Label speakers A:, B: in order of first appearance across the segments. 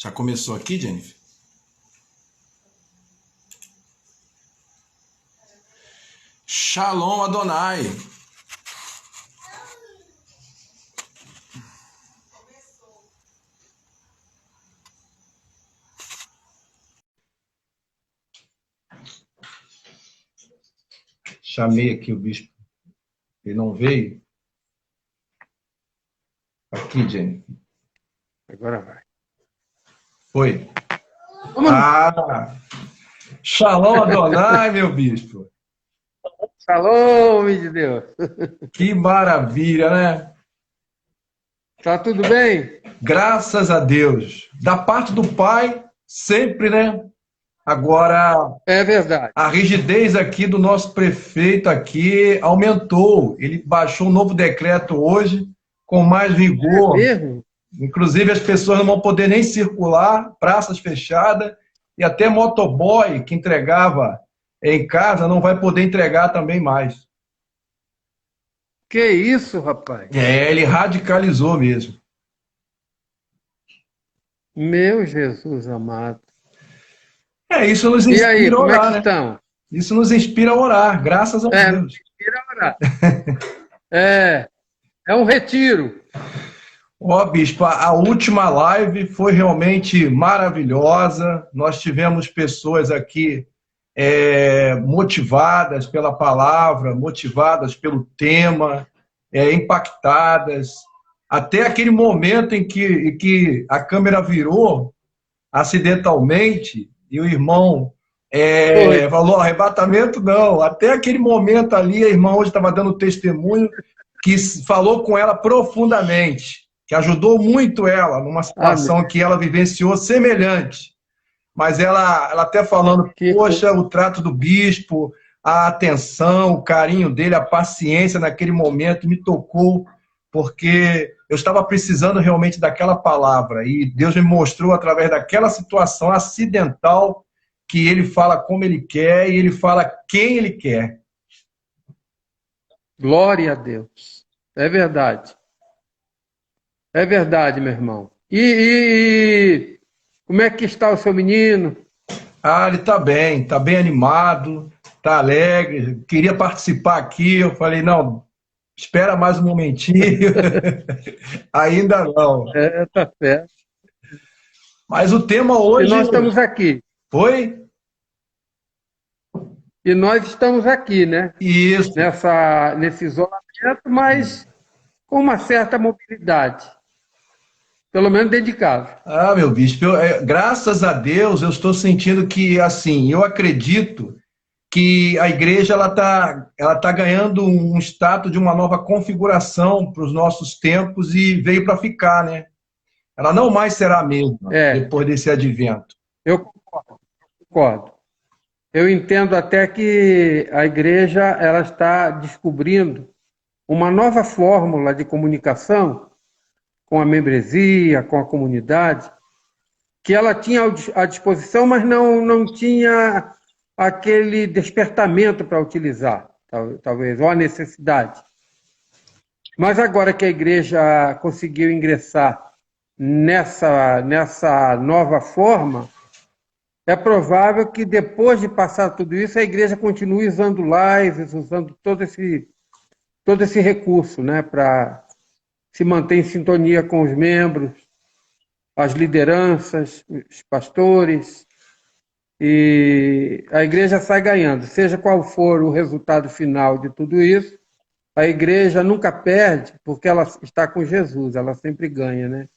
A: Já começou aqui, Jennifer? Shalom Adonai. Chamei aqui o bispo. Ele não veio? Aqui, Jennifer.
B: Agora vai.
A: Foi. Ah! Shalom Adonai, meu bispo.
B: Shalom, homem de Deus.
A: Que maravilha, né?
B: Tá tudo bem?
A: Graças a Deus. Da parte do Pai, sempre, né? Agora,
B: É verdade.
A: a rigidez aqui do nosso prefeito aqui aumentou. Ele baixou um novo decreto hoje, com mais rigor.
B: É mesmo?
A: Inclusive, as pessoas não vão poder nem circular, praças fechadas, e até motoboy que entregava em casa não vai poder entregar também mais.
B: Que isso, rapaz?
A: É, ele radicalizou mesmo.
B: Meu Jesus amado.
A: É, isso nos
B: E aí,
A: inspira a
B: como é
A: orar,
B: que
A: né?
B: estão?
A: Isso nos inspira a orar, graças a
B: Não
A: Deus.
B: tira orar. É um retiro.
A: Ó, bispo, a última live foi realmente maravilhosa. Nós tivemos pessoas aqui motivadas pela palavra, motivadas pelo tema, impactadas. Até aquele momento em que a câmera virou acidentalmente e o irmão
B: Foi.
A: falou: arrebatamento não. Até aquele momento ali, a irmã hoje estava dando testemunho que falou com ela profundamente, que ajudou muito ela numa
B: Amém.
A: situação que ela vivenciou semelhante. Mas ela até falando,
B: Que
A: poxa, o trato do bispo, a atenção, o carinho dele, a paciência naquele momento me tocou, porque eu estava precisando realmente daquela palavra, e Deus me mostrou através daquela situação acidental que ele fala como ele quer e ele fala quem ele quer.
B: glória a Deus. É verdade. É verdade, meu irmão. E como é que está o seu menino?
A: Ah, ele tá bem animado, tá alegre, queria participar aqui, eu falei, não, espera mais um momentinho, ainda não.
B: Tá certo.
A: Mas o tema
B: E
A: hoje
B: nós estamos aqui.
A: foi
B: E nós estamos aqui, né?
A: isso.
B: Nesse isolamento, mas com uma certa mobilidade. Pelo menos dentro de casa.
A: Ah, meu bispo, graças a Deus eu estou sentindo que, assim, eu acredito que a igreja ela tá ganhando um status de uma nova configuração para os nossos tempos e veio para ficar, né? Ela não mais será a mesma depois desse advento.
B: Eu concordo. Eu entendo até que a igreja ela está descobrindo uma nova fórmula de comunicação com a membresia, com a comunidade, que ela tinha à disposição, mas não tinha aquele despertamento para utilizar, talvez, ou a necessidade. Mas agora que a igreja conseguiu ingressar nessa nova forma, é provável que depois de passar tudo isso, a igreja continue usando lives, usando todo esse recurso, né, para se manter em sintonia com os membros, as lideranças, os pastores, e a igreja sai ganhando. Seja qual for o resultado final de tudo isso, a igreja nunca perde, porque ela está com Jesus, ela sempre ganha, né?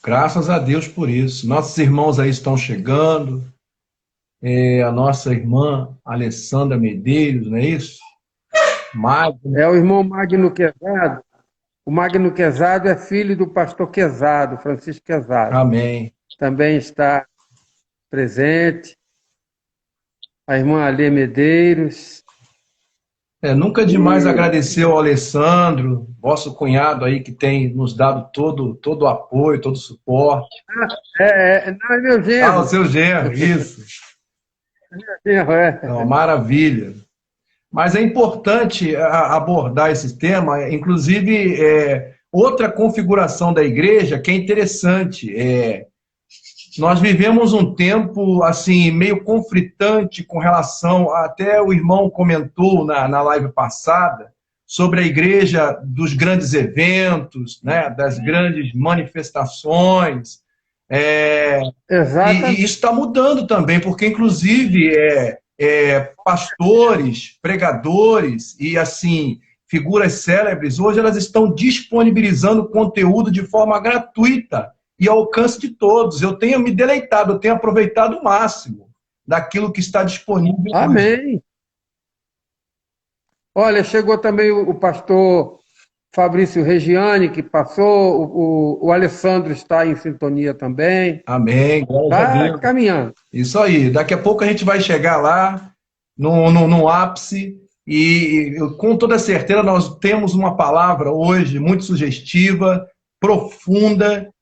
A: Graças a Deus por isso. Nossos irmãos aí estão chegando. A nossa irmã Alessandra Medeiros, não é isso? Magno.
B: É o irmão Magno Quezado. O Magno Quezado é filho do pastor Quezado, Francisco Quezado.
A: Amém.
B: Também está presente. A irmã Alê Medeiros.
A: Nunca é demais agradecer ao Alessandro, vosso cunhado aí, que tem nos dado todo o apoio, todo o suporte.
B: Não, é meu genro.
A: O seu genro, isso. Não, maravilha. Mas é importante abordar esse tema, inclusive outra configuração da igreja que é interessante. nós vivemos um tempo assim meio conflitante com relação, até o irmão comentou na live passada, sobre a igreja dos grandes eventos, né, das grandes manifestações. E isso está mudando também, porque inclusive pastores, pregadores e assim figuras célebres, hoje elas estão disponibilizando conteúdo de forma gratuita e ao alcance de todos. Eu tenho me deleitado, eu tenho aproveitado o máximo daquilo que está disponível.
B: Amém. Hoje. Olha, chegou também o pastor Fabrício Regiane, que passou, o Alessandro está em sintonia também.
A: Amém.
B: Está caminhando.
A: Isso aí. Daqui a pouco a gente vai chegar lá, no ápice, e com toda certeza nós temos uma palavra hoje muito sugestiva, profunda,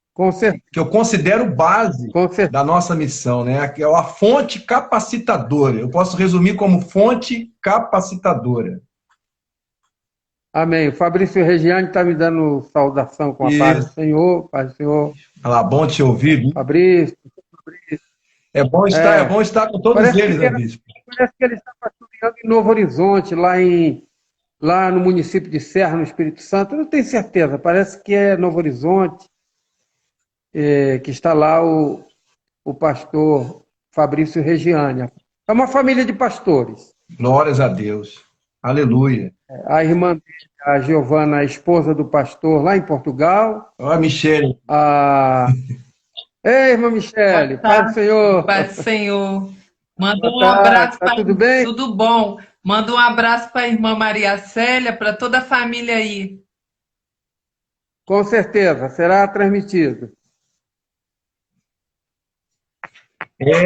A: que eu considero base da nossa missão, né? Que é a fonte capacitadora. Eu posso resumir como fonte capacitadora.
B: Amém. O Fabrício Regiane está me dando saudação com a paz do Senhor. Paz do Senhor.
A: Olha lá, bom te ouvir. Viu?
B: Fabrício.
A: É bom estar com todos eles, né, bispo?
B: Parece que ele está pastoreando em Novo Horizonte, lá no município de Serra, no Espírito Santo. Eu não tenho certeza, parece que é Novo Horizonte, que está lá o pastor Fabrício Regiane. É uma família de pastores.
A: Glórias a Deus. Aleluia.
B: A irmã dele, a Giovana, a esposa do pastor, lá em Portugal.
A: Ó, Michele.
B: Ei, irmã Michele, paz do Senhor.
C: Paz do Senhor. Manda um abraço para...
B: Tudo bem?
C: Tudo bom. Manda um abraço para a irmã Maria Célia, para toda a família aí.
B: Com certeza, será transmitido.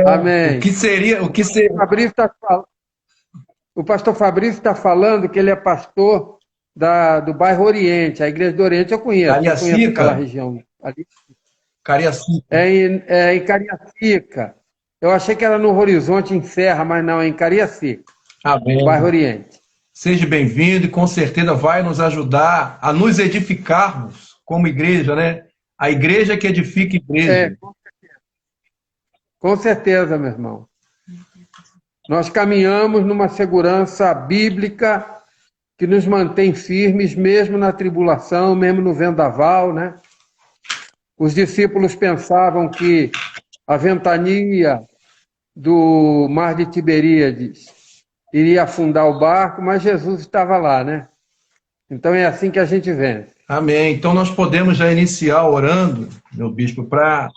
B: Amém.
A: O que seria...
B: O pastor Fabrício está falando que ele é pastor do bairro Oriente, a Igreja do Oriente eu conheço.
A: Cariacica?
B: Eu conheço aquela região ali.
A: Cariacica.
B: É em Cariacica. Eu achei que era no Horizonte, em Serra, mas não, é em Cariacica.
A: Amém.
B: Bairro Oriente.
A: Seja bem-vindo e com certeza vai nos ajudar a nos edificarmos como igreja, né? A igreja que edifica a igreja.
B: Com certeza. Com certeza, meu irmão. Nós caminhamos numa segurança bíblica que nos mantém firmes, mesmo na tribulação, mesmo no vendaval, né? Os discípulos pensavam que a ventania do mar de Tiberíades iria afundar o barco, mas Jesus estava lá, né? Então é assim que a gente vence.
A: Amém. Então nós podemos já iniciar orando, meu bispo, para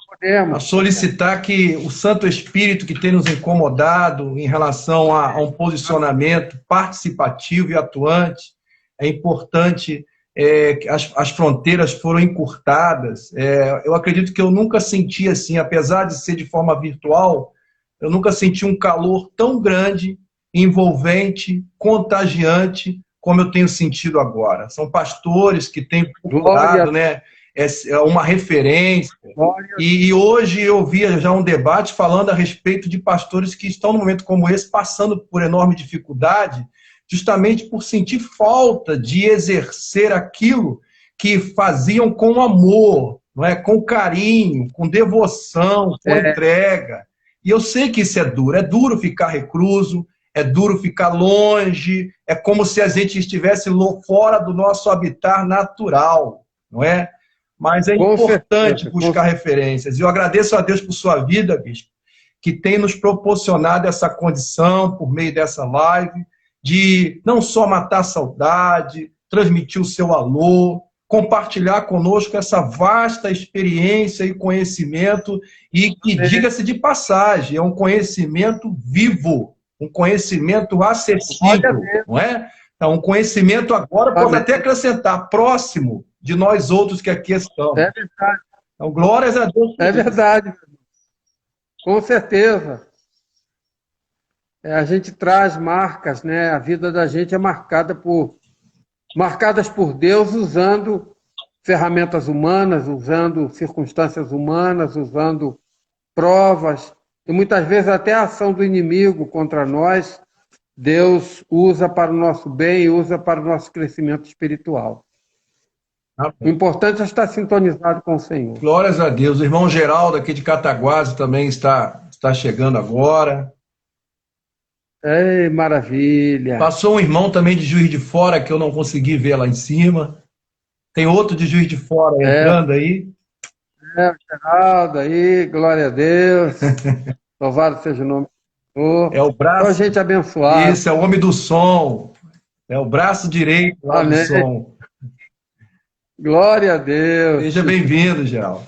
A: solicitar que o Santo Espírito que tem nos incomodado em relação a um posicionamento participativo e atuante, é importante que as fronteiras foram encurtadas. Eu acredito que eu nunca senti assim, apesar de ser de forma virtual, eu nunca senti um calor tão grande, envolvente, contagiante, como eu tenho sentido agora. São pastores que têm procurado, né, uma referência. E hoje eu vi já um debate falando a respeito de pastores que estão, num momento como esse, passando por enorme dificuldade, justamente por sentir falta de exercer aquilo que faziam com amor, não é? Com carinho, com devoção, com entrega. E eu sei que isso é duro ficar recluso, é duro ficar longe, é como se a gente estivesse fora do nosso habitat natural, não é? Mas é importante buscar referências. E eu agradeço a Deus por sua vida, bispo, que tem nos proporcionado essa condição, por meio dessa live, de não só matar a saudade, transmitir o seu alô, compartilhar conosco essa vasta experiência e conhecimento, e que, diga-se de passagem, é um conhecimento vivo, um conhecimento acessível, não é? Então, um conhecimento agora, pode até acrescentar, próximo de nós outros que aqui estamos.
B: É verdade.
A: Então, glórias a Deus.
B: É verdade. Com certeza. A gente traz marcas, né? A vida da gente é marcadas por Deus, usando ferramentas humanas, usando circunstâncias humanas, usando provas, e muitas vezes até a ação do inimigo contra nós, Deus usa para o nosso bem e usa para o nosso crescimento espiritual. O importante é estar sintonizado com o Senhor.
A: Glórias a Deus. O irmão Geraldo, aqui de Cataguases, também está chegando agora.
B: Ei, maravilha.
A: Passou um irmão também de Juiz de Fora, que eu não consegui ver lá em cima. Tem outro de Juiz de Fora entrando aí.
B: O Geraldo aí, glória a Deus. Louvado seja o nome do Senhor.
A: É o braço.
B: Só gente abençoada.
A: Isso, é o homem do som. É o braço direito lá do som.
B: Glória a Deus.
A: Seja bem-vindo, Geraldo.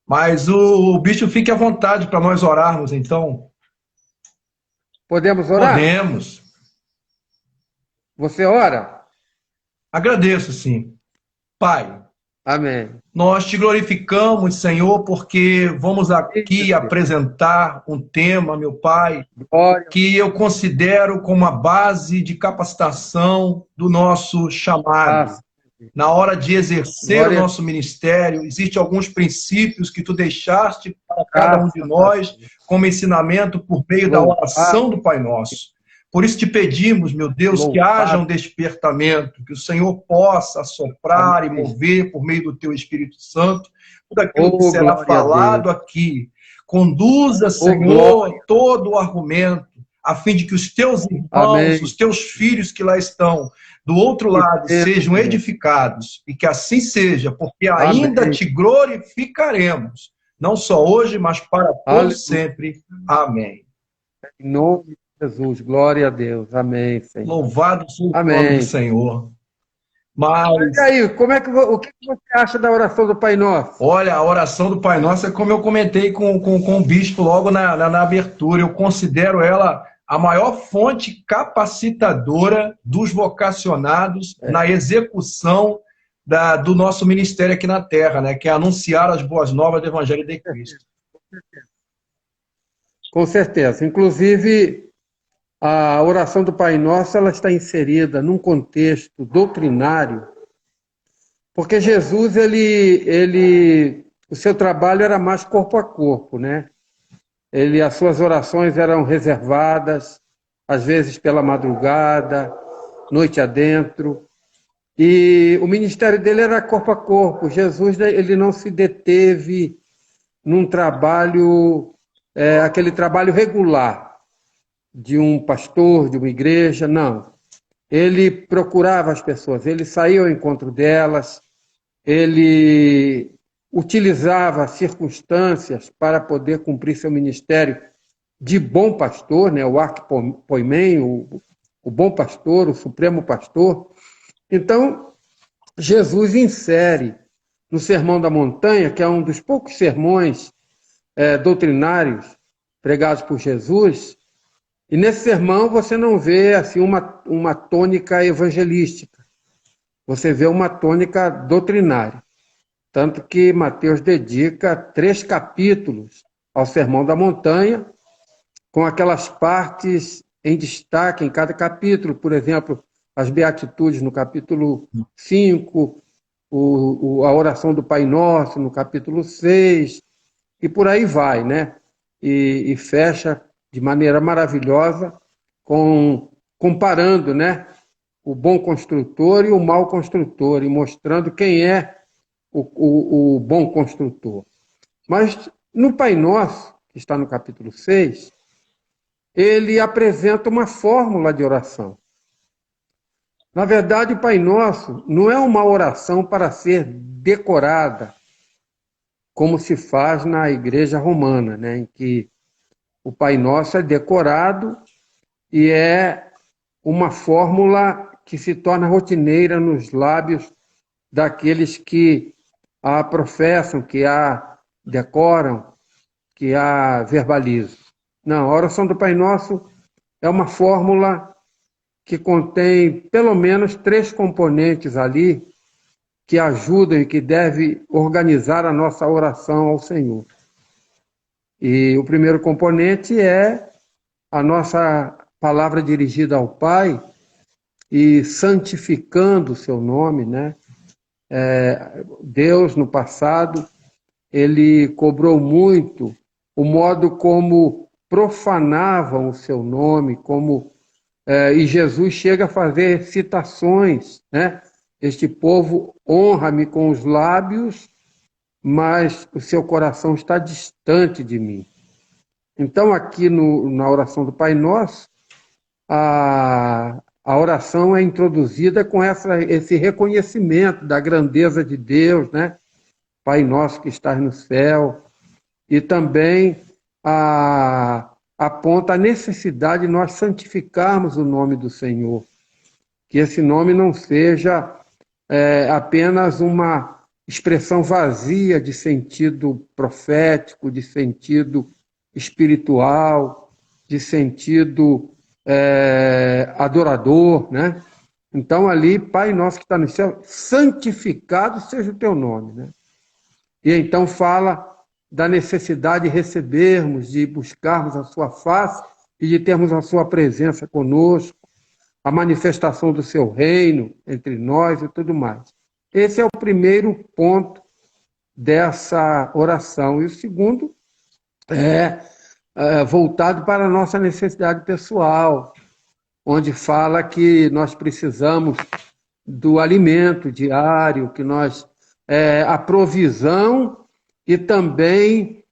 A: Mas o bicho fique à vontade para nós orarmos, então.
B: Podemos orar?
A: Podemos.
B: Você ora?
A: Agradeço, sim. Pai,
B: amém.
A: Nós te glorificamos, Senhor, porque vamos aqui apresentar um tema, meu Pai, que eu considero como a base de capacitação do nosso chamado. Na hora de exercer o nosso ministério, existem alguns princípios que tu deixaste para cada um de nós como ensinamento por meio da oração do Pai Nosso. Por isso te pedimos, meu Deus, que haja um despertamento, que o Senhor possa soprar e mover por meio do teu Espírito Santo tudo aquilo que será falado aqui. Conduza, Senhor, todo o argumento, a fim de que os teus irmãos, os teus filhos que lá estão, do outro lado, sejam edificados, e que assim seja, porque ainda te glorificaremos, não só hoje, mas para todos sempre. Amém.
B: Em nome de Jesus, glória a Deus. Amém, Senhor.
A: Louvado seja o nome do Senhor. Mas
B: e aí, o que você acha da oração do Pai Nosso?
A: Olha, a oração do Pai Nosso é como eu comentei com o bispo logo na abertura. Eu considero ela a maior fonte capacitadora dos vocacionados na execução do nosso ministério aqui na Terra, né? Que é anunciar as boas novas do Evangelho de Cristo.
B: Com certeza. Inclusive, a oração do Pai Nosso ela está inserida num contexto doutrinário, porque Jesus, o seu trabalho era mais corpo a corpo, né? As suas orações eram reservadas, às vezes pela madrugada, noite adentro, e o ministério dele era corpo a corpo. Jesus, ele não se deteve num trabalho, aquele trabalho regular, de um pastor, de uma igreja, não. Ele procurava as pessoas, ele saía ao encontro delas, ele utilizava circunstâncias para poder cumprir seu ministério de bom pastor, né? O arquipoimém, o bom pastor, o supremo pastor. Então, Jesus insere no Sermão da Montanha, que é um dos poucos sermões doutrinários pregados por Jesus, e nesse sermão você não vê assim, uma tônica evangelística, você vê uma tônica doutrinária. Tanto que Mateus dedica 3 capítulos ao Sermão da Montanha, com aquelas partes em destaque em cada capítulo. Por exemplo, as Beatitudes no capítulo 5, a oração do Pai Nosso no capítulo 6, e por aí vai, né? E fecha de maneira maravilhosa, comparando, né, o bom construtor e o mau construtor, e mostrando quem é o bom construtor. Mas no Pai Nosso, que está no capítulo 6, ele apresenta uma fórmula de oração. Na verdade, o Pai Nosso não é uma oração para ser decorada, como se faz na Igreja Romana, né, em que o Pai Nosso é decorado e é uma fórmula que se torna rotineira nos lábios daqueles que a professam, que a decoram, que a verbalizam. Não, a oração do Pai Nosso é uma fórmula que contém pelo menos 3 componentes ali que ajudam e que devem organizar a nossa oração ao Senhor. E o primeiro componente é a nossa palavra dirigida ao Pai e santificando o seu nome, né? Deus, no passado, ele cobrou muito o modo como profanavam o seu nome, e Jesus chega a fazer citações, né? Este povo honra-me com os lábios, mas o seu coração está distante de mim. Então, aqui na oração do Pai Nosso, a oração é introduzida com esse reconhecimento da grandeza de Deus, né? Pai Nosso que estás no céu, e também aponta a necessidade de nós santificarmos o nome do Senhor, que esse nome não seja apenas uma expressão vazia de sentido profético, de sentido espiritual, de sentido adorador, né? Então ali, Pai Nosso que está no céu, santificado seja o teu nome, né? E então fala da necessidade de recebermos, de buscarmos a sua face e de termos a sua presença conosco, a manifestação do seu reino entre nós e tudo mais. Esse é o primeiro ponto dessa oração. E o segundo é voltado para a nossa necessidade pessoal, onde fala que nós precisamos do alimento diário, que nós a provisão e também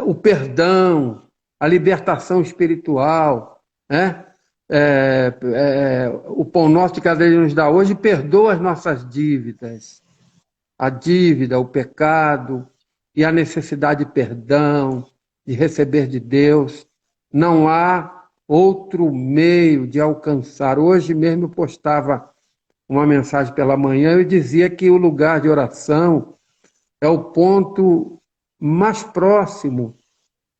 B: o perdão, a libertação espiritual, né? O pão nosso de cada dia nos dá hoje, perdoa as nossas dívidas, a dívida, o pecado e a necessidade de perdão, de receber de Deus. Não há outro meio de alcançar. Hoje mesmo eu postava uma mensagem pela manhã e dizia que o lugar de oração é o ponto mais próximo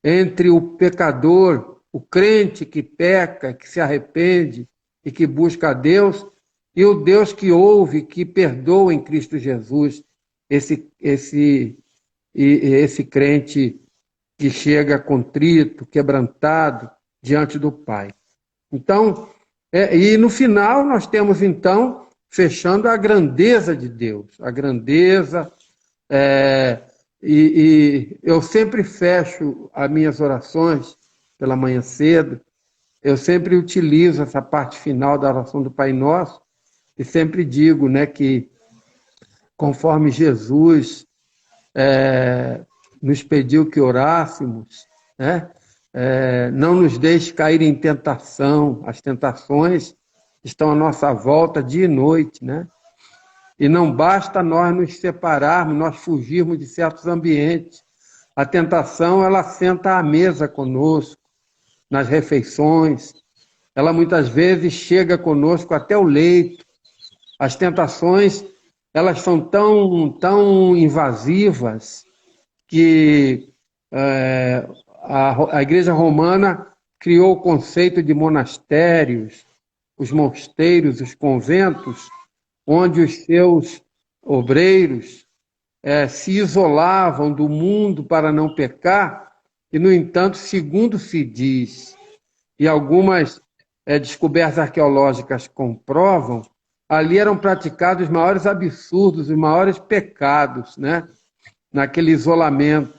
B: entre o pecador, o crente que peca, que se arrepende e que busca a Deus, e o Deus que ouve, que perdoa em Cristo Jesus, esse crente que chega contrito, quebrantado diante do Pai. Então, e no final nós temos então, fechando a grandeza de Deus, a grandeza, e eu sempre fecho as minhas orações pela manhã cedo, eu sempre utilizo essa parte final da oração do Pai Nosso, e sempre digo, né, que conforme Jesus nos pediu que orássemos, né, não nos deixe cair em tentação. As tentações estão à nossa volta dia e noite, né? E não basta nós nos separarmos, nós fugirmos de certos ambientes. A tentação, ela senta à mesa conosco, nas refeições. Ela muitas vezes chega conosco até o leito. As tentações, elas são tão invasivas que a Igreja Romana criou o conceito de monastérios, os mosteiros, os conventos, onde os seus obreiros se isolavam do mundo para não pecar, e, no entanto, segundo se diz, e algumas descobertas arqueológicas comprovam, ali eram praticados os maiores absurdos, os maiores pecados, né? Naquele isolamento,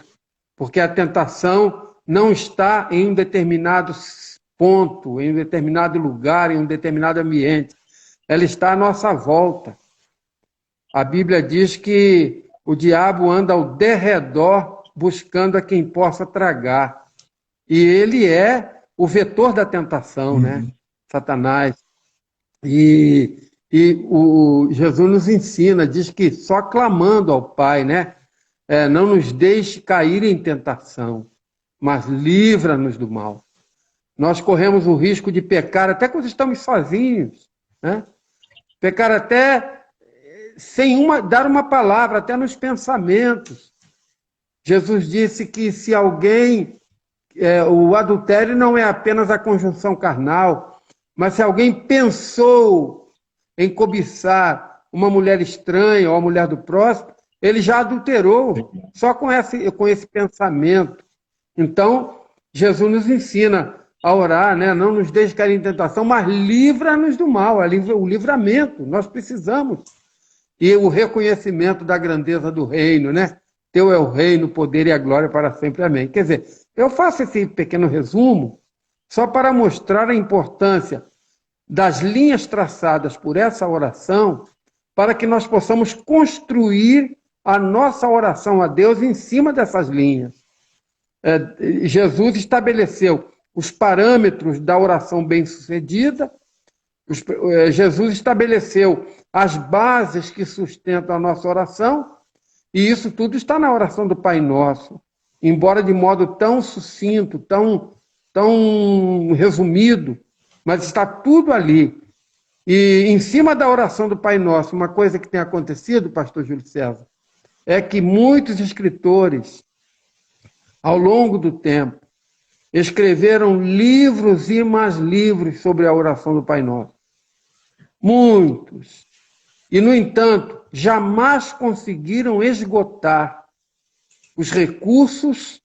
B: porque a tentação não está em um determinado ponto, em um determinado lugar, em um determinado ambiente. Ela está à nossa volta. A Bíblia diz que o diabo anda ao derredor buscando a quem possa tragar. E ele é o vetor da tentação, né? Satanás. E o Jesus nos ensina, diz que só clamando ao Pai, né? Não nos deixe cair em tentação, mas livra-nos do mal. Nós corremos o risco de pecar até quando estamos sozinhos, né? Pecar até sem dar uma palavra, até nos pensamentos. Jesus disse que se alguém... o adultério não é apenas a conjunção carnal, mas se alguém pensou em cobiçar uma mulher estranha ou a mulher do próximo, ele já adulterou, só com esse pensamento. Então, Jesus nos ensina a orar, né? Não nos deixe cair em tentação, mas livra-nos do mal, o livramento, nós precisamos. E o reconhecimento da grandeza do reino, né? Teu é o reino, o poder e a glória para sempre. Amém. Quer dizer, eu faço esse pequeno resumo só para mostrar a importância das linhas traçadas por essa oração, para que nós possamos construir a nossa oração a Deus em cima dessas linhas. Jesus estabeleceu os parâmetros da oração bem-sucedida, Jesus estabeleceu as bases que sustentam a nossa oração, e isso tudo está na oração do Pai Nosso, embora de modo tão sucinto, tão resumido, mas está tudo ali. E em cima da oração do Pai Nosso, uma coisa que tem acontecido, pastor Júlio César, é que muitos escritores, ao longo do tempo, escreveram livros e mais livros sobre a oração do Pai Nosso. Muitos. E, no entanto, jamais conseguiram esgotar os recursos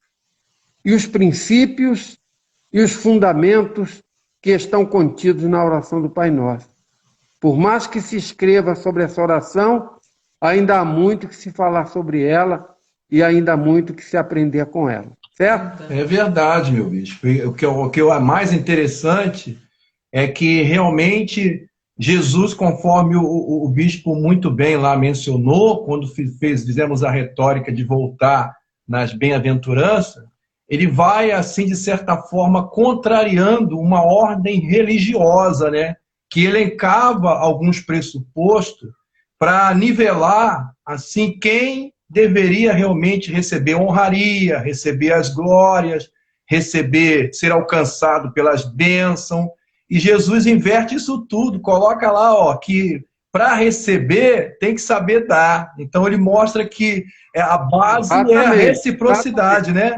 B: e os princípios e os fundamentos que estão contidos na oração do Pai Nosso. Por mais que se escreva sobre essa oração, ainda há muito que se falar sobre ela e ainda há muito que se aprender com ela. Certo?
A: É verdade, meu bispo. O que é mais interessante é que realmente Jesus, conforme o bispo muito bem lá mencionou, quando fizemos a retórica de voltar nas bem-aventuranças, ele vai, assim, de certa forma, contrariando uma ordem religiosa, né? Que elencava alguns pressupostos para nivelar, assim, quem deveria realmente receber honraria, receber as glórias, ser alcançado pelas bênçãos. E Jesus inverte isso tudo, coloca lá, ó, que para receber tem que saber dar. Então ele mostra que a base é a reciprocidade, né?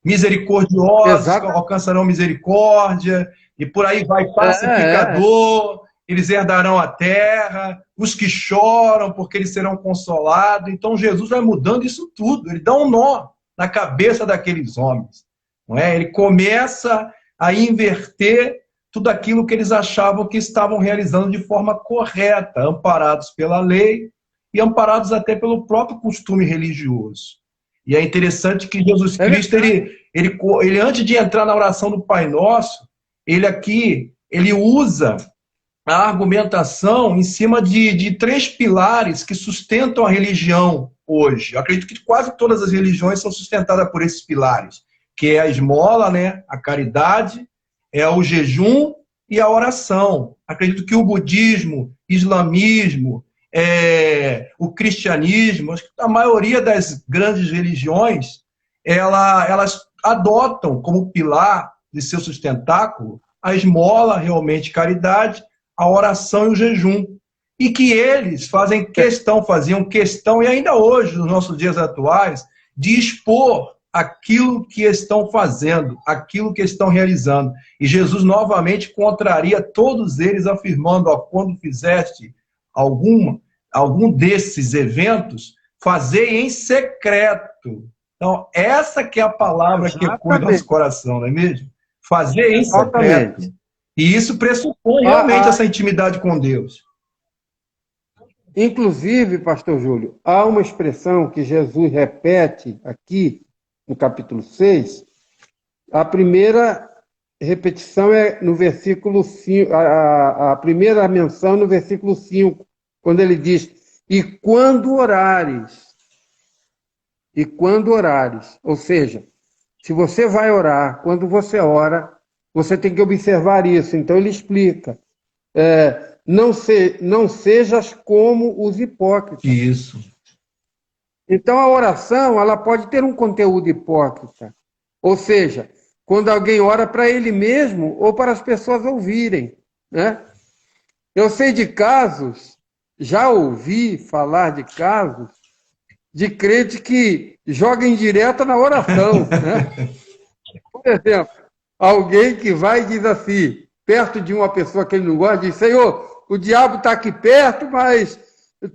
A: Misericordiosos alcançarão misericórdia, e por aí vai, pacificador, eles herdarão a terra, os que choram porque eles serão consolados. Então Jesus vai mudando isso tudo, ele dá um nó na cabeça daqueles homens, não é? Ele começa a inverter tudo aquilo que eles achavam que estavam realizando de forma correta, amparados pela lei e amparados até pelo próprio costume religioso. E é interessante que Jesus Cristo, ele antes de entrar na oração do Pai Nosso, ele usa a argumentação em cima de três pilares que sustentam a religião hoje. Eu acredito que quase todas as religiões são sustentadas por esses pilares, que é a esmola, né, a caridade, é o jejum e a oração. Acredito que o budismo, islamismo, o cristianismo, acho que a maioria das grandes religiões, elas adotam como pilar de seu sustentáculo a esmola, realmente caridade, a oração e o jejum. E que eles faziam questão, e ainda hoje, nos nossos dias atuais, de expor aquilo que estão fazendo, aquilo que estão realizando. E Jesus novamente contraria todos eles, afirmando, ó, quando fizeste algum desses eventos, fazei em secreto. Então, essa que é a palavra que ecoa no nosso coração, não é mesmo? Fazer em secreto. E isso pressupõe realmente essa intimidade com Deus.
B: Inclusive, pastor Júlio, há uma expressão que Jesus repete aqui no capítulo 6. A primeira repetição é no versículo 5, a primeira menção no versículo 5, quando ele diz: e quando orares, ou seja, se você vai orar, quando você ora, você tem que observar isso. Então ele explica, não sejas como os hipócritas.
A: Isso.
B: Então a oração, ela pode ter um conteúdo hipócrita, ou seja, quando alguém ora para ele mesmo ou para as pessoas ouvirem, né? Eu sei de casos, já ouvi falar de casos de crente que joga indireta na oração, né? Por exemplo, alguém que vai e diz assim, perto de uma pessoa que ele não gosta, diz: Senhor, o diabo está aqui perto, mas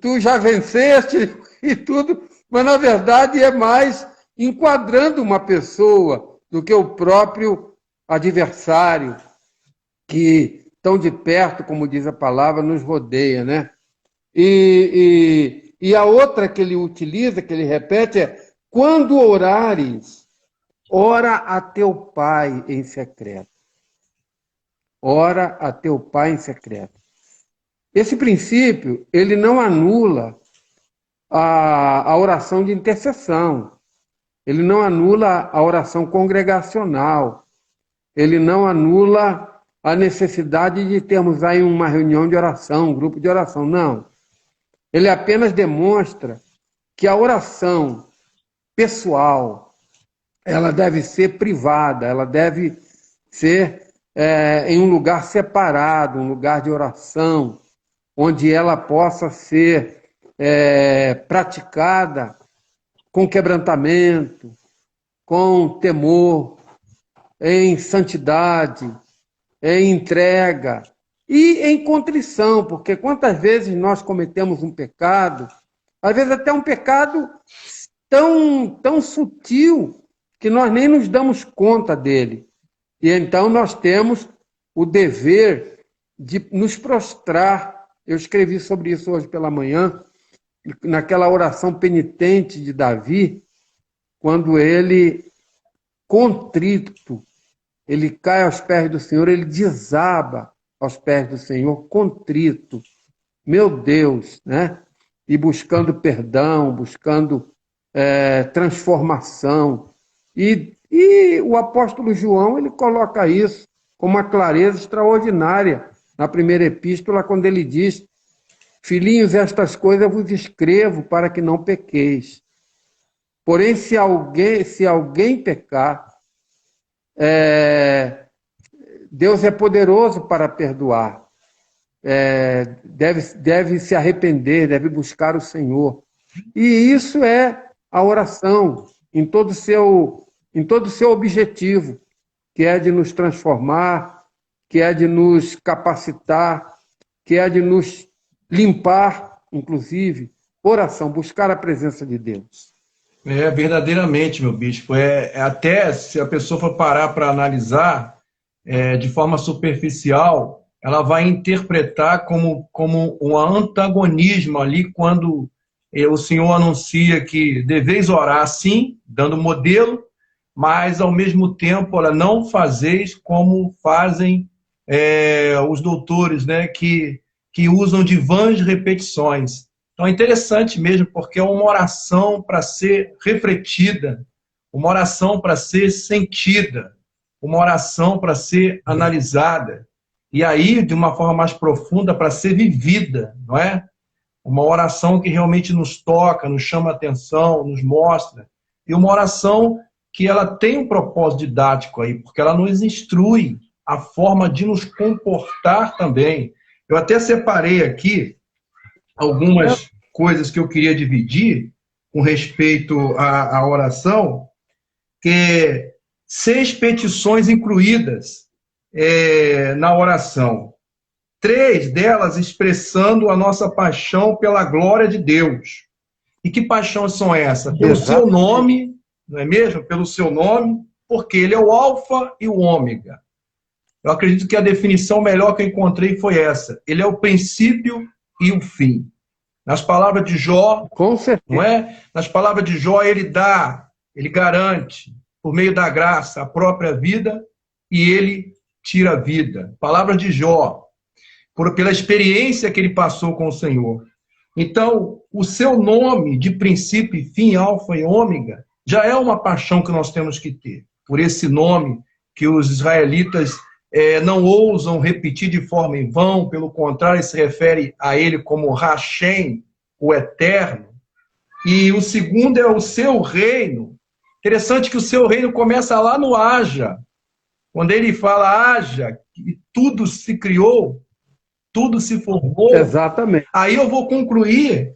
B: tu já venceste e tudo, mas na verdade é mais enquadrando uma pessoa do que o próprio adversário, que tão de perto, como diz a palavra, nos rodeia, né? E a outra que ele utiliza, que ele repete, é: quando orares, ora a teu Pai em secreto. ora a teu Pai em secreto. Esse princípio, ele não anula a oração de intercessão, ele não anula a oração congregacional, ele não anula a necessidade de termos aí uma reunião de oração, um grupo de oração, não. Ele apenas demonstra que a oração pessoal, ela deve ser privada, ela deve ser em um lugar separado, um lugar de oração, onde ela possa ser praticada com quebrantamento, com temor, em santidade, em entrega e em contrição, porque quantas vezes nós cometemos um pecado, às vezes até um pecado tão sutil que nós nem nos damos conta dele. E então nós temos o dever de nos prostrar. Eu escrevi sobre isso hoje pela manhã, naquela oração penitente de Davi, quando ele, contrito, ele cai aos pés do Senhor, ele desaba aos pés do Senhor, contrito, meu Deus, né? E buscando perdão, buscando transformação. E o apóstolo João, ele coloca isso com uma clareza extraordinária na primeira epístola, quando ele diz: filhinhos, estas coisas vos escrevo para que não pequeis. Porém, se alguém pecar, Deus é poderoso para perdoar. Deve se arrepender, deve buscar o Senhor. E isso é a oração em todo o seu objetivo, que é de nos transformar, que é de nos capacitar, que é de nos limpar, inclusive. Oração, buscar a presença de Deus.
A: Verdadeiramente, meu bispo. Até se a pessoa for parar para analisar de forma superficial, ela vai interpretar como um antagonismo ali, quando o Senhor anuncia que deveis orar sim, dando modelo, mas ao mesmo tempo, olha, não fazeis como fazem os doutores, né, que usam de vãs repetições. Então é interessante mesmo, porque é uma oração para ser refletida, uma oração para ser sentida, uma oração para ser analisada, e aí, de uma forma mais profunda, para ser vivida, não é? Uma oração que realmente nos toca, nos chama a atenção, nos mostra, e uma oração que ela tem um propósito didático aí, porque ela nos instrui a forma de nos comportar também. Eu até separei aqui algumas coisas que eu queria dividir com respeito à oração, que 6 petições incluídas na oração. 3 delas expressando a nossa paixão pela glória de Deus. E que paixões são essas? Pelo seu nome, não é mesmo? Pelo seu nome, porque ele é o alfa e o ômega. Eu acredito que a definição melhor que eu encontrei foi essa. Ele é o princípio e o fim. Nas palavras de Jó,
B: com certeza,
A: não é? Nas palavras de Jó, ele garante, por meio da graça, a própria vida, e ele tira a vida. Palavras de Jó, pela experiência que ele passou com o Senhor. Então, o seu nome de princípio e fim, alfa e ômega, já é uma paixão que nós temos que ter. Por esse nome que os israelitas não ousam repetir de forma em vão, pelo contrário, se refere a ele como Hashem, o Eterno. E o segundo é o seu reino. Interessante que o seu reino começa lá no haja. Quando ele fala haja, que tudo se criou, tudo se formou.
B: Exatamente.
A: Aí eu vou concluir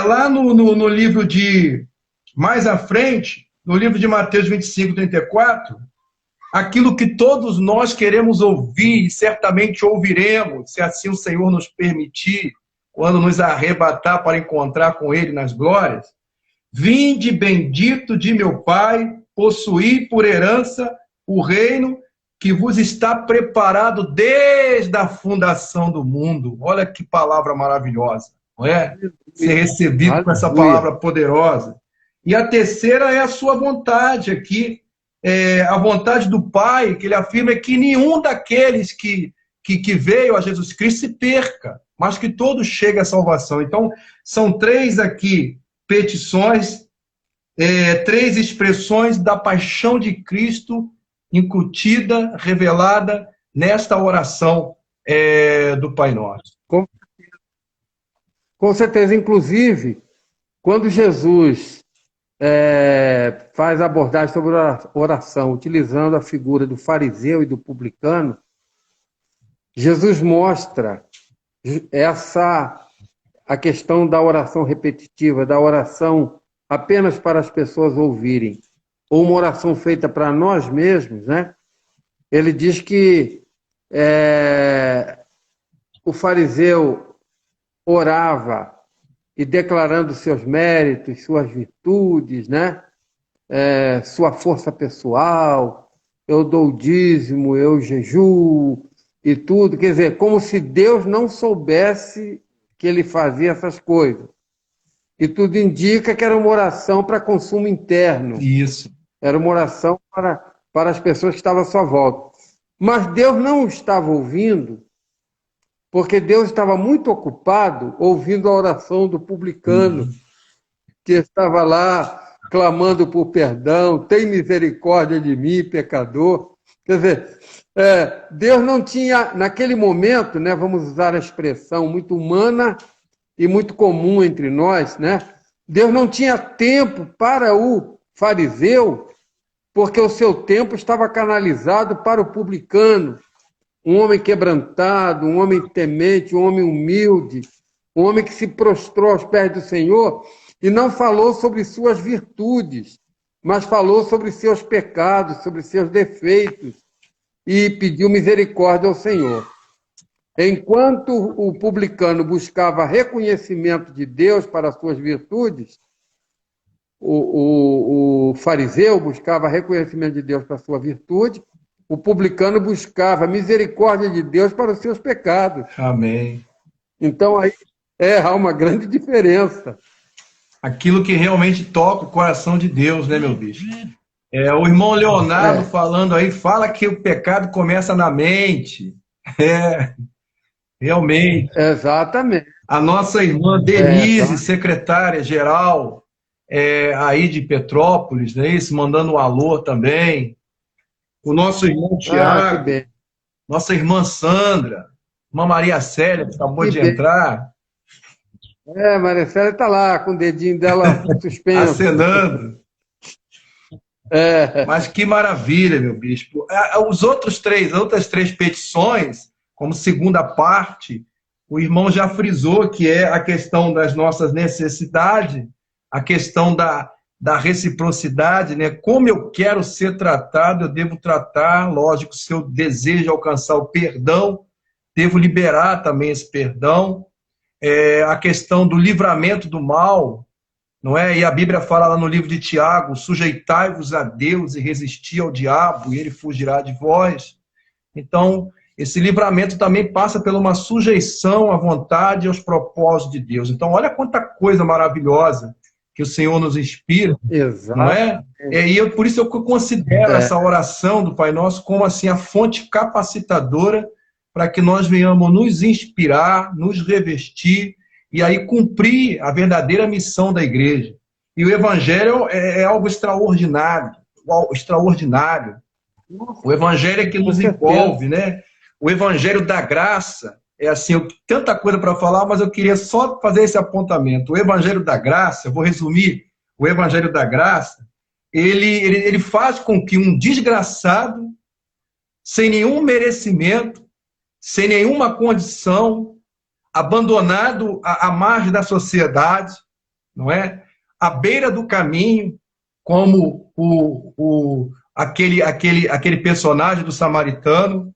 A: lá no livro de... Mais à frente, no livro de Mateus 25, 34... aquilo que todos nós queremos ouvir, e certamente ouviremos, se assim o Senhor nos permitir, quando nos arrebatar para encontrar com Ele nas glórias. Vinde bendito de meu Pai, possuí por herança o reino que vos está preparado desde a fundação do mundo. Olha que palavra maravilhosa, não é? Ser recebido com essa palavra poderosa. E a terceira é a sua vontade aqui, a vontade do Pai, que ele afirma, é que nenhum daqueles que veio a Jesus Cristo se perca, mas que todos cheguem à salvação. Então, são 3 aqui petições, 3 expressões da paixão de Cristo incutida, revelada nesta oração do Pai Nosso.
B: Com certeza, inclusive, quando Jesus faz a abordagem sobre a oração, utilizando a figura do fariseu e do publicano, Jesus mostra a questão da oração repetitiva, da oração apenas para as pessoas ouvirem, ou uma oração feita para nós mesmos, né? Ele diz que o fariseu orava e declarando seus méritos, suas virtudes, né? Sua força pessoal, eu dou o dízimo, eu jejuo e tudo. Quer dizer, como se Deus não soubesse que ele fazia essas coisas. E tudo indica que era uma oração para consumo interno.
A: Isso.
B: Era uma oração para as pessoas que estavam à sua volta. Mas Deus não estava ouvindo, porque Deus estava muito ocupado ouvindo a oração do publicano, que estava lá clamando por perdão, tem misericórdia de mim, pecador. Quer dizer, Deus não tinha, naquele momento, né, vamos usar a expressão muito humana e muito comum entre nós, né? Deus não tinha tempo para o fariseu, porque o seu tempo estava canalizado para o publicano, um homem quebrantado, um homem temente, um homem humilde, um homem que se prostrou aos pés do Senhor e não falou sobre suas virtudes, mas falou sobre seus pecados, sobre seus defeitos e pediu misericórdia ao Senhor. Enquanto o publicano buscava reconhecimento de Deus para as suas virtudes, o fariseu buscava reconhecimento de Deus para a sua virtude, o publicano buscava misericórdia de Deus para os seus pecados.
A: Amém.
B: Então, aí há uma grande diferença.
A: Aquilo que realmente toca o coração de Deus, né, meu bicho? O irmão Leonardo falando aí, fala que o pecado começa na mente. Realmente.
B: Exatamente.
A: A nossa irmã Denise, secretária-geral aí de Petrópolis, né, isso, mandando um alô também. O nosso irmão Tiago, nossa irmã Sandra, irmã Maria Célia, que acabou de entrar.
B: Maria Célia está lá, com o dedinho dela suspenso.
A: Acenando. Mas que maravilha, meu bispo. As outras três petições, como segunda parte, o irmão já frisou, que é a questão das nossas necessidades, a questão da reciprocidade, né? Como eu quero ser tratado, eu devo tratar, lógico, se eu desejo alcançar o perdão, devo liberar também esse perdão. A questão do livramento do mal, não é? E a Bíblia fala lá no livro de Tiago, sujeitai-vos a Deus e resisti ao diabo, e ele fugirá de vós. Então, esse livramento também passa por uma sujeição à vontade e aos propósitos de Deus. Então, olha quanta coisa maravilhosa que o Senhor nos inspira.
B: Exato.
A: Não é? E por isso eu considero essa oração do Pai Nosso como assim, a fonte capacitadora para que nós venhamos nos inspirar, nos revestir e aí cumprir a verdadeira missão da igreja. E o Evangelho é algo extraordinário. O Evangelho é que nos envolve, né? O Evangelho da graça, assim, tanta coisa para falar, mas eu queria só fazer esse apontamento. O Evangelho da graça, eu vou resumir, o Evangelho da graça, ele faz com que um desgraçado, sem nenhum merecimento, sem nenhuma condição, abandonado à margem da sociedade, não é? À beira do caminho, como aquele personagem do samaritano,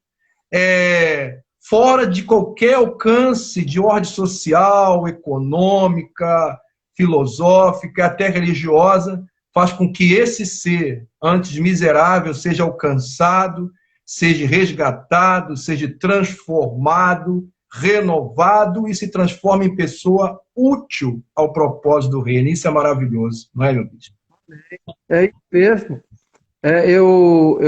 A: fora de qualquer alcance de ordem social, econômica, filosófica, até religiosa, faz com que esse ser, antes miserável, seja alcançado, seja resgatado, seja transformado, renovado e se transforme em pessoa útil ao propósito do reino. Isso é maravilhoso, não é, meu bispo?
B: É isso mesmo. Eu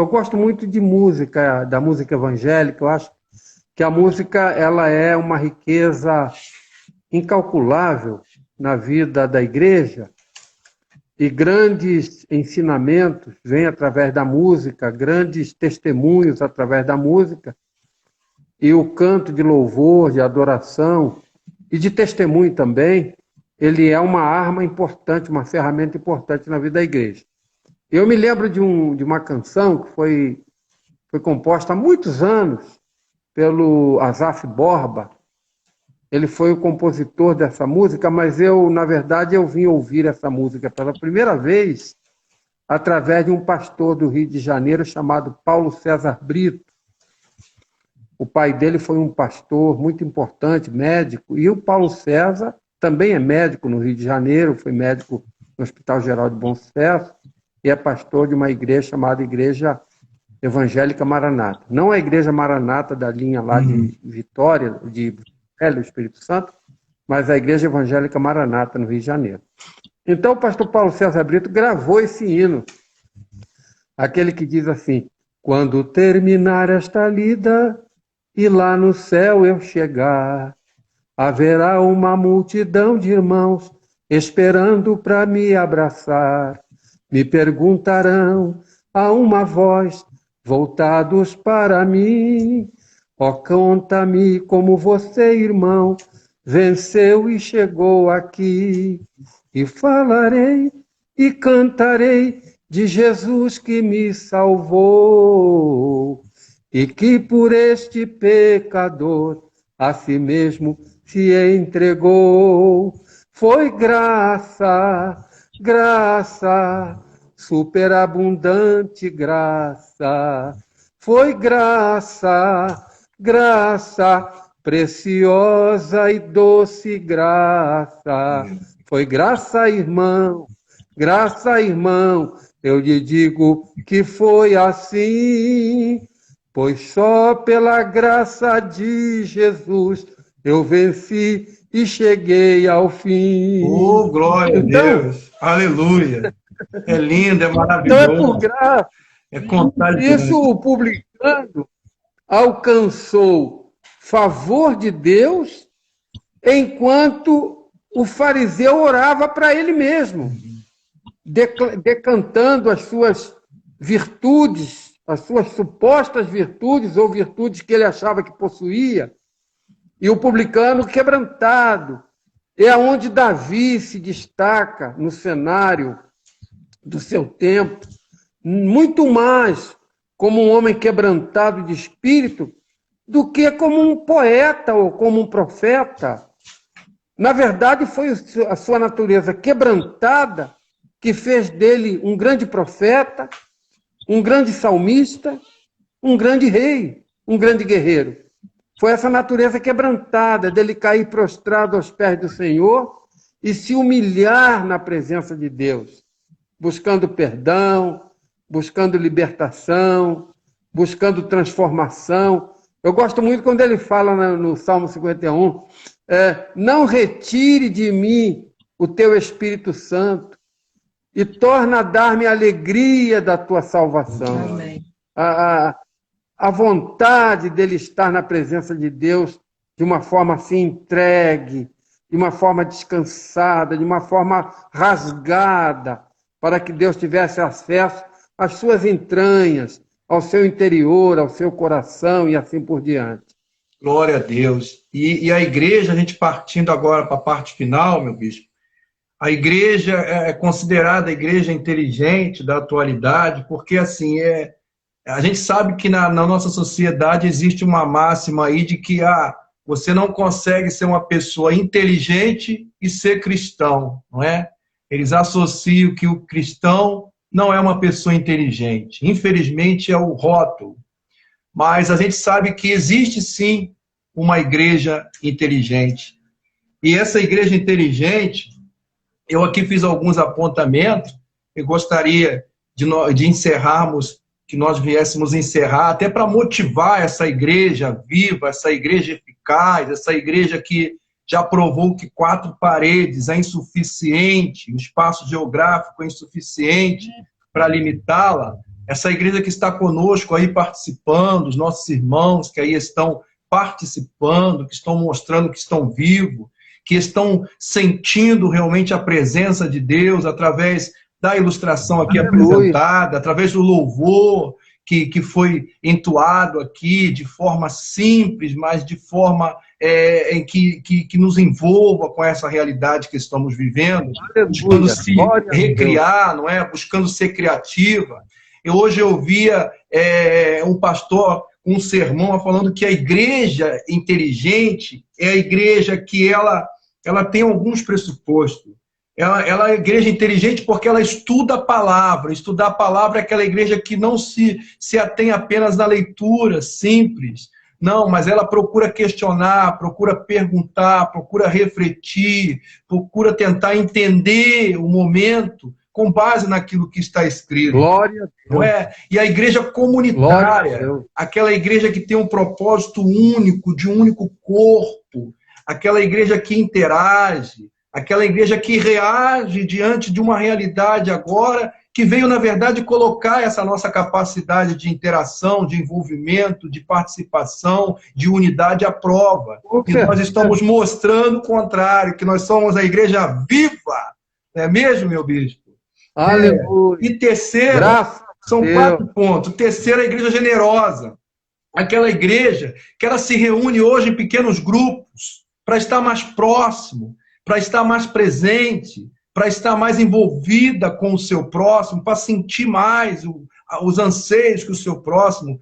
B: gosto muito de música, da música evangélica. Eu acho que a música ela é uma riqueza incalculável na vida da igreja, e grandes ensinamentos vêm através da música, grandes testemunhos através da música, e o canto de louvor, de adoração e de testemunho também, ele é uma arma importante, uma ferramenta importante na vida da igreja. Eu me lembro de uma canção que foi composta há muitos anos pelo Asaf Borba. Ele foi o compositor dessa música, mas na verdade, eu vim ouvir essa música pela primeira vez através de um pastor do Rio de Janeiro chamado Paulo César Brito. O pai dele foi um pastor muito importante, médico, e o Paulo César também é médico no Rio de Janeiro, foi médico no Hospital Geral de Bom Sucesso, e é pastor de uma igreja chamada Igreja Evangélica Maranata. Não a Igreja Maranata da linha lá de Vitória, de do Espírito Santo, mas a Igreja Evangélica Maranata, no Rio de Janeiro. Então, o pastor Paulo César Brito gravou esse hino, aquele que diz assim: quando terminar esta lida e lá no céu eu chegar, haverá uma multidão de irmãos esperando para me abraçar. Me perguntarão a uma voz, voltados para mim: ó, conta-me como você, irmão, venceu e chegou aqui. E falarei e cantarei de Jesus que me salvou, e que por este pecador a si mesmo se entregou. Foi graça, graça, superabundante graça. Foi graça, graça, preciosa e doce graça. Foi graça, irmão, eu lhe digo que foi assim, pois só pela graça de Jesus eu venci e cheguei ao fim.
A: Oh, glória a Deus! Aleluia! É lindo, é maravilhoso.
B: Então é por graça.
A: É contagiante.
B: Isso, o publicano alcançou favor de Deus enquanto o fariseu orava para ele mesmo, decantando as suas virtudes, as suas supostas virtudes ou virtudes que ele achava que possuía, e o publicano quebrantado. É onde Davi se destaca no cenário do seu tempo, muito mais como um homem quebrantado de espírito do que como um poeta ou como um profeta. Na verdade, foi a sua natureza quebrantada que fez dele um grande profeta, um grande salmista, um grande rei, um grande guerreiro. Foi essa natureza quebrantada dele cair prostrado aos pés do Senhor e se humilhar na presença de Deus, buscando perdão, buscando libertação, buscando transformação. Eu gosto muito quando ele fala no Salmo 51, não retire de mim o teu Espírito Santo e torna a dar-me a alegria da tua salvação.
C: Amém.
B: A vontade dele estar na presença de Deus de uma forma assim entregue, de uma forma descansada, de uma forma rasgada, para que Deus tivesse acesso às suas entranhas, ao seu interior, ao seu coração e assim por diante.
A: Glória a Deus. E a igreja, a gente partindo agora para a parte final, meu bispo, a igreja é considerada a igreja inteligente da atualidade, porque assim, a gente sabe que na nossa sociedade existe uma máxima aí de que você não consegue ser uma pessoa inteligente e ser cristão, não é? Eles associam que o cristão não é uma pessoa inteligente. Infelizmente é o rótulo. Mas a gente sabe que existe sim uma igreja inteligente. E essa igreja inteligente, eu aqui fiz alguns apontamentos, eu gostaria de encerrarmos, que nós viéssemos encerrar, até para motivar essa igreja viva, essa igreja eficaz, essa igreja que já provou que 4 paredes é insuficiente, o espaço geográfico é insuficiente para limitá-la, essa igreja que está conosco aí participando, os nossos irmãos que aí estão participando, que estão mostrando que estão vivos, que estão sentindo realmente a presença de Deus através da ilustração aqui apresentada, através do louvor que foi entoado aqui de forma simples, mas de forma em que nos envolva com essa realidade que estamos vivendo, buscando se recriar, não é? Buscando ser criativa. Hoje eu via um pastor, um sermão, falando que a igreja inteligente é a igreja que ela tem alguns pressupostos. Ela é a igreja inteligente porque ela estuda a palavra. Estudar a palavra é aquela igreja que não se atém apenas na leitura simples. Não, mas ela procura questionar, procura perguntar, procura refletir, procura tentar entender o momento com base naquilo que está escrito.
B: Glória a Deus.
A: Não é? E a igreja comunitária, aquela igreja que tem um propósito único, de um único corpo, aquela igreja que interage, aquela igreja que reage diante de uma realidade agora, que veio, na verdade, colocar essa nossa capacidade de interação, de envolvimento, de participação, de unidade à prova. E nós estamos mostrando o contrário, que nós somos a igreja viva. Não é mesmo, meu bispo?
B: Aleluia.
A: E terceiro, são 4 pontos. Terceiro, a igreja generosa. Aquela igreja que ela se reúne hoje em pequenos grupos para estar mais próximo, para estar mais presente, para estar mais envolvida com o seu próximo, para sentir mais os anseios que o seu próximo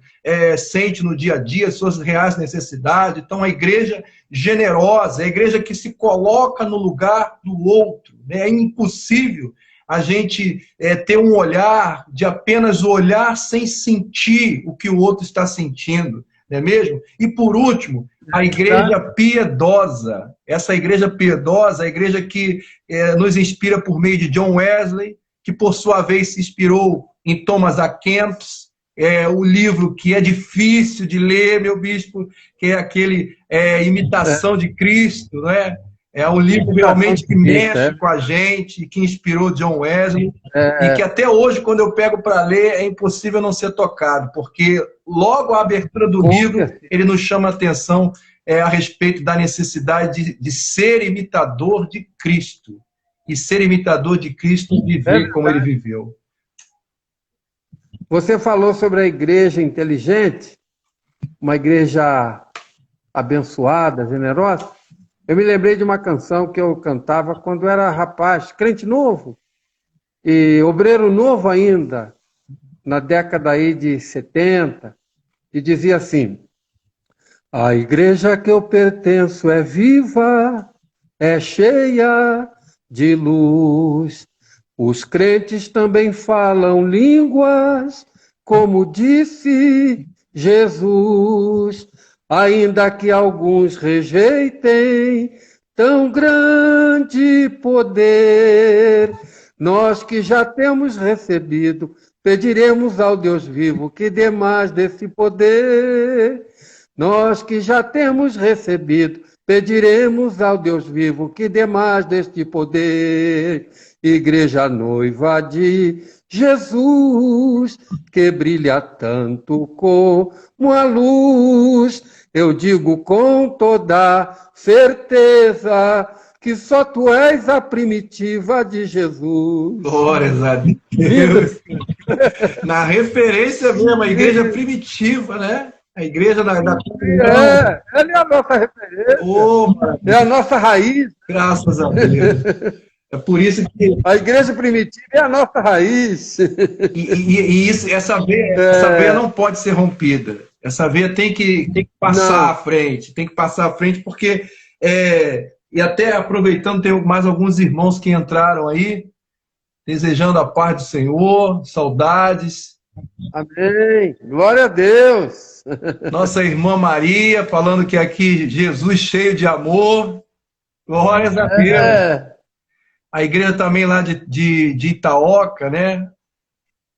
A: sente no dia a dia, suas reais necessidades. Então, a igreja generosa, a igreja que se coloca no lugar do outro. Né? É impossível a gente ter um olhar de apenas olhar sem sentir o que o outro está sentindo, não é mesmo? E por último, a igreja piedosa. Essa igreja piedosa, a igreja que nos inspira por meio de John Wesley, que por sua vez se inspirou em Thomas A. Kempis, o livro que é difícil de ler, meu bispo, que é aquele Imitação de Cristo, não é? É um livro realmente que mexe com a gente, que inspirou John Wesley, e que até hoje, quando eu pego para ler, é impossível não ser tocado, porque logo a abertura do livro, ele nos chama a atenção a respeito da necessidade de ser imitador de Cristo, e ser imitador de Cristo, viver como ele viveu.
B: Você falou sobre a igreja inteligente, uma igreja abençoada, generosa. Eu me lembrei de uma canção que eu cantava quando era rapaz, crente novo, e obreiro novo ainda, na década aí de 70, e dizia assim: a igreja que eu pertenço é viva, é cheia de luz. Os crentes também falam línguas, como disse Jesus. Ainda que alguns rejeitem tão grande poder, nós que já temos recebido, pediremos ao Deus vivo que dê mais desse poder. Nós que já temos recebido, pediremos ao Deus vivo que dê mais deste poder. Igreja noiva de Jesus, que brilha tanto como a luz. Eu digo com toda certeza que só tu és a primitiva de Jesus.
A: Glórias a Deus. Na referência mesmo, a igreja primitiva, né? A igreja da comunhão.
B: Ela é a nossa referência. É a nossa raiz.
A: Graças a Deus. É por isso que...
B: A igreja primitiva é a nossa raiz.
A: E essa veia não pode ser rompida. Essa veia tem que passar à frente. Tem que passar à frente porque... e até aproveitando, tem mais alguns irmãos que entraram aí, desejando a paz do Senhor, saudades.
B: Amém. Glória a Deus.
A: Nossa irmã Maria, falando que aqui Jesus cheio de amor. Glórias a Deus. A igreja também lá de Itaoca, né?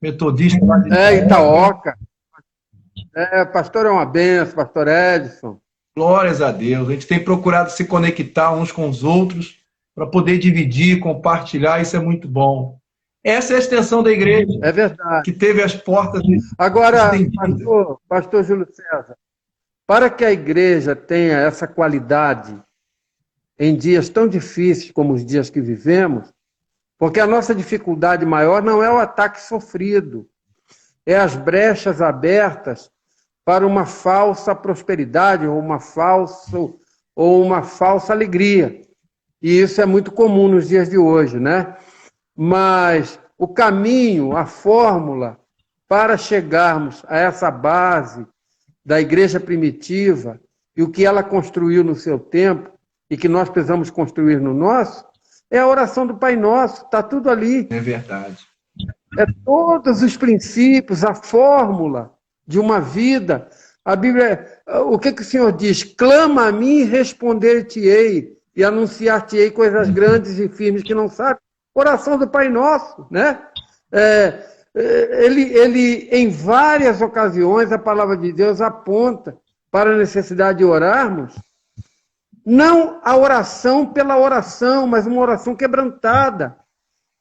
A: Metodista lá de
B: Itaoca. Pastor é uma benção, pastor Edson.
A: Glórias a Deus. A gente tem procurado se conectar uns com os outros para poder dividir, compartilhar. Isso é muito bom. Essa é a extensão da igreja,
B: É verdade.
A: que teve as portas
B: Agora,
A: estendidas.
B: pastor Júlio César, para que a igreja tenha essa qualidade em dias tão difíceis como os dias que vivemos, porque a nossa dificuldade maior não é o ataque sofrido, é as brechas abertas para uma falsa prosperidade ou uma falsa alegria. E isso é muito comum nos dias de hoje, né? Mas o caminho, a fórmula para chegarmos a essa base da igreja primitiva e o que ela construiu no seu tempo e que nós precisamos construir no nosso, é a oração do Pai Nosso, está tudo ali.
A: É verdade.
B: É todos os princípios, a fórmula de uma vida. A Bíblia, o que o Senhor diz? Clama a mim e responder-te-ei, e anunciar-te-ei coisas grandes e firmes que não sabe. Oração do Pai Nosso, né? Ele, em várias ocasiões, a palavra de Deus aponta para a necessidade de orarmos, não a oração pela oração, mas uma oração quebrantada,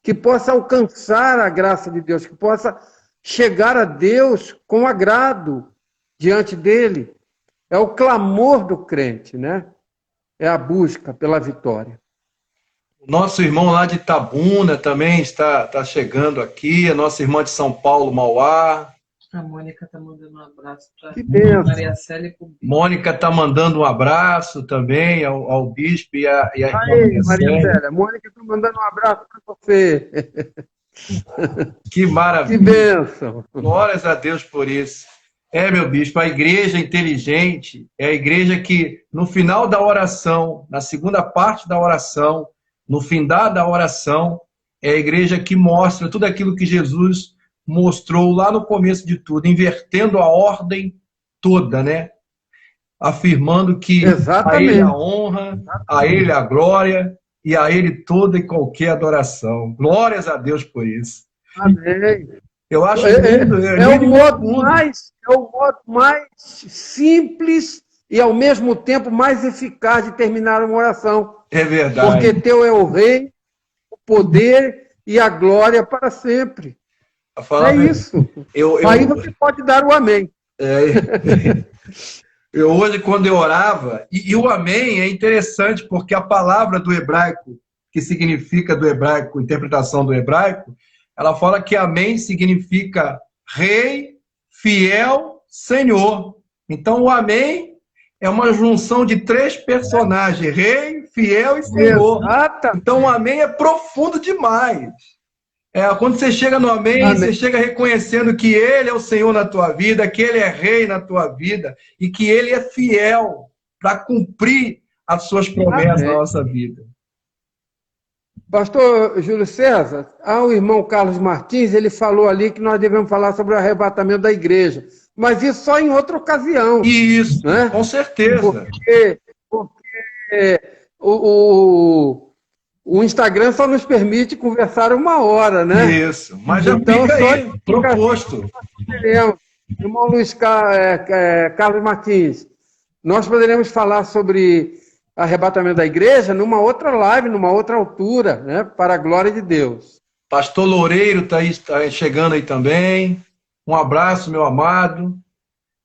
B: que possa alcançar a graça de Deus, que possa chegar a Deus com agrado diante dele. É o clamor do crente, né? É a busca pela vitória.
A: O nosso irmão lá de Itabuna também está chegando aqui, a nossa irmã de São Paulo, Mauá.
C: A Mônica está mandando um abraço para
B: Deus.
C: Maria Célia e para o Bispo.
A: Mônica está mandando um abraço também ao Bispo e a irmã
B: Aí, Maria
A: Célia.
B: Célia, Mônica está mandando um abraço para você.
A: Que maravilha.
B: Que bênção.
A: Glórias a Deus por isso. Meu Bispo, a igreja inteligente é a igreja que, no final da oração, na segunda parte da oração, no findar da oração, é a igreja que mostra tudo aquilo que Jesus mostrou lá no começo de tudo, invertendo a ordem toda, né? Afirmando que a Ele a honra, a Ele a glória e a Ele toda e qualquer adoração. Glórias a Deus por isso.
B: Amém.
A: Eu acho lindo.
B: É o modo mais simples e, ao mesmo tempo, mais eficaz de terminar uma oração.
A: É verdade.
B: Porque teu é o rei, o poder e a glória para sempre. É isso. Aí você pode dar o amém.
A: Hoje, quando eu orava, e o amém é interessante, porque a palavra do hebraico, que significa do hebraico, interpretação do hebraico, ela fala que amém significa rei, fiel, senhor. Então, o amém é uma junção de três personagens, rei, fiel e senhor. Então, o amém é profundo demais. Quando você chega no amém, você chega reconhecendo que Ele é o Senhor na tua vida, que Ele é Rei na tua vida e que Ele é fiel para cumprir as suas promessas na nossa vida.
B: Pastor Júlio César, o irmão Carlos Martins, ele falou ali que nós devemos falar sobre o arrebatamento da igreja, mas isso só em outra ocasião.
A: Isso, né? Com certeza.
B: Porque o Instagram só nos permite conversar 1 hora, né?
A: Isso, mas já fica aí, proposto.
B: Irmão Luiz Carlos Martins, nós poderemos falar sobre arrebatamento da igreja numa outra live, numa outra altura, né? Para a glória de Deus.
A: Pastor Loureiro está chegando aí também. Um abraço, meu amado.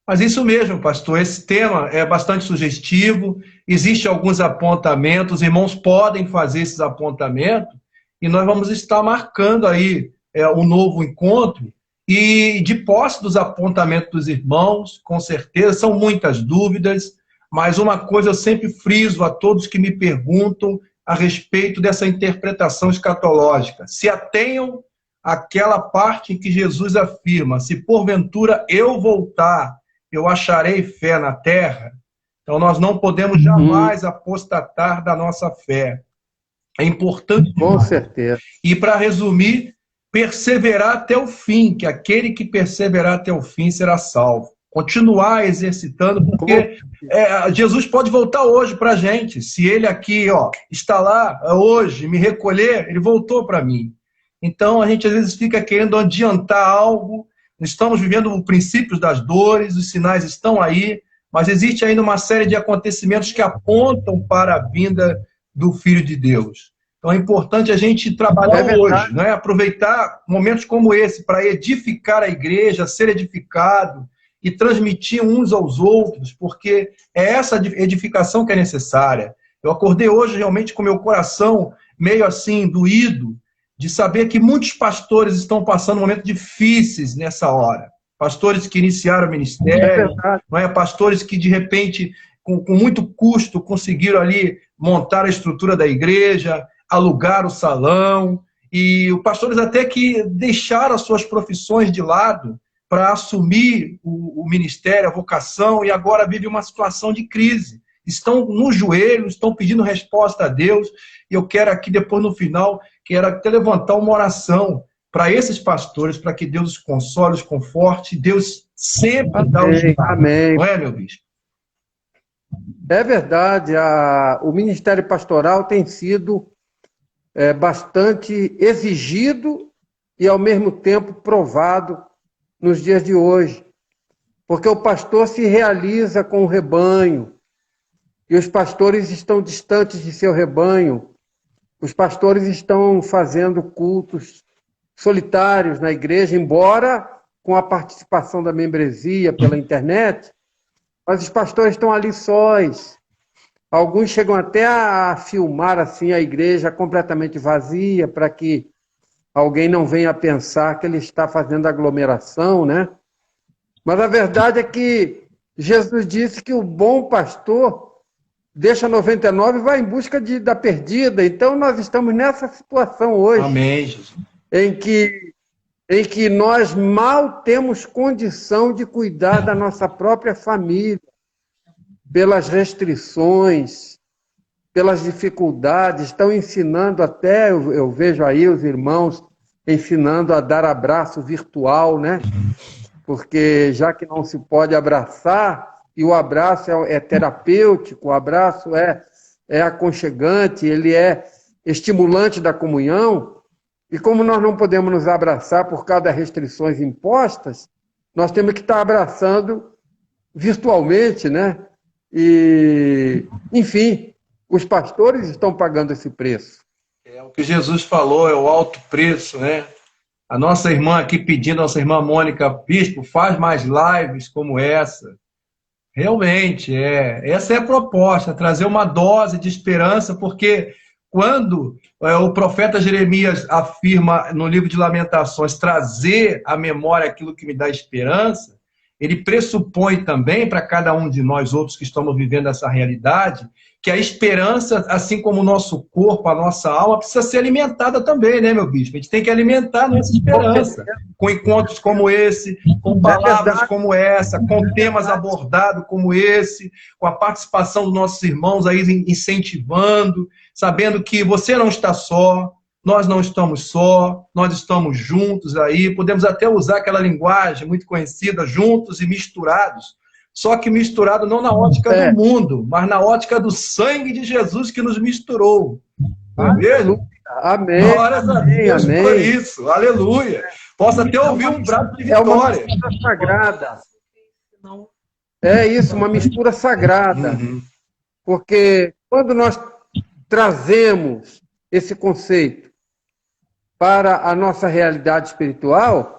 A: Mas isso mesmo, pastor, esse tema é bastante sugestivo, existem alguns apontamentos, os irmãos podem fazer esses apontamentos, e nós vamos estar marcando aí um novo encontro, e de posse dos apontamentos dos irmãos, com certeza, são muitas dúvidas, mas uma coisa eu sempre friso a todos que me perguntam a respeito dessa interpretação escatológica. Se atenham àquela parte em que Jesus afirma, se porventura eu voltar, eu acharei fé na terra. Então nós não podemos jamais apostatar da nossa fé. É importante.
B: Com certeza.
A: E para resumir, perseverar até o fim, que aquele que perseverar até o fim será salvo. Continuar exercitando, porque Jesus pode voltar hoje para a gente. Se ele aqui está lá hoje, me recolher, ele voltou para mim. Então a gente às vezes fica querendo adiantar algo. Estamos vivendo os princípios das dores, os sinais estão aí, mas existe ainda uma série de acontecimentos que apontam para a vinda do Filho de Deus. Então é importante a gente trabalhar hoje, né? Aproveitar momentos como esse para edificar a igreja, ser edificado e transmitir uns aos outros, porque é essa edificação que é necessária. Eu acordei hoje realmente com meu coração meio assim, doído, de saber que muitos pastores estão passando momentos difíceis nessa hora. Pastores que iniciaram o ministério, não é? Pastores que, de repente, com muito custo, conseguiram ali montar a estrutura da igreja, alugar o salão, e os pastores até que deixaram as suas profissões de lado para assumir o ministério, a vocação, e agora vivem uma situação de crise. Estão no joelho, estão pedindo resposta a Deus, e eu quero aqui, depois, no final, quero até levantar uma oração para esses pastores, para que Deus os console, os conforte, Deus sempre dá os
B: amém.
A: Não é, meu bispo?
B: É verdade, o ministério pastoral tem sido bastante exigido e, ao mesmo tempo, provado nos dias de hoje. Porque o pastor se realiza com o rebanho, e os pastores estão distantes de seu rebanho. Os pastores estão fazendo cultos solitários na igreja, embora com a participação da membresia pela internet, mas os pastores estão ali sós. Alguns chegam até a filmar assim a igreja completamente vazia, para que alguém não venha pensar que ele está fazendo aglomeração, né? Mas a verdade é que Jesus disse que o bom pastor deixa 99 e vai em busca da perdida. Então nós estamos nessa situação hoje.
A: Amém, Jesus.
B: Em que nós mal temos condição de cuidar da nossa própria família, pelas restrições, pelas dificuldades. Estão ensinando até, eu vejo aí os irmãos ensinando a dar abraço virtual, né? Porque já que não se pode abraçar, e o abraço é terapêutico, o abraço é aconchegante, ele é estimulante da comunhão. E como nós não podemos nos abraçar por causa das restrições impostas, nós temos que estar abraçando virtualmente, né? E, enfim, os pastores estão pagando esse preço.
A: É o que Jesus falou, é o alto preço, né? A nossa irmã aqui pedindo, a nossa irmã Mônica, bispo, faz mais lives como essa. Realmente, essa é a proposta, trazer uma dose de esperança, porque quando o profeta Jeremias afirma no livro de Lamentações trazer à memória aquilo que me dá esperança, ele pressupõe também para cada um de nós outros que estamos vivendo essa realidade, que a esperança, assim como o nosso corpo, a nossa alma, precisa ser alimentada também, né, meu bispo? A gente tem que alimentar a nossa esperança, com encontros como esse, com palavras como essa, com temas abordados como esse, com a participação dos nossos irmãos aí incentivando, sabendo que você não está só, nós não estamos só, nós estamos juntos aí, podemos até usar aquela linguagem muito conhecida, juntos e misturados, só que misturado não na ótica do mundo, mas na ótica do sangue de Jesus que nos misturou. Não é mesmo?
B: Amém.
A: Glória a Deus por isso. Aleluia. Posso até ouvir um brado de vitória.
B: É uma mistura sagrada. É isso, uma mistura sagrada. Porque quando nós trazemos esse conceito para a nossa realidade espiritual,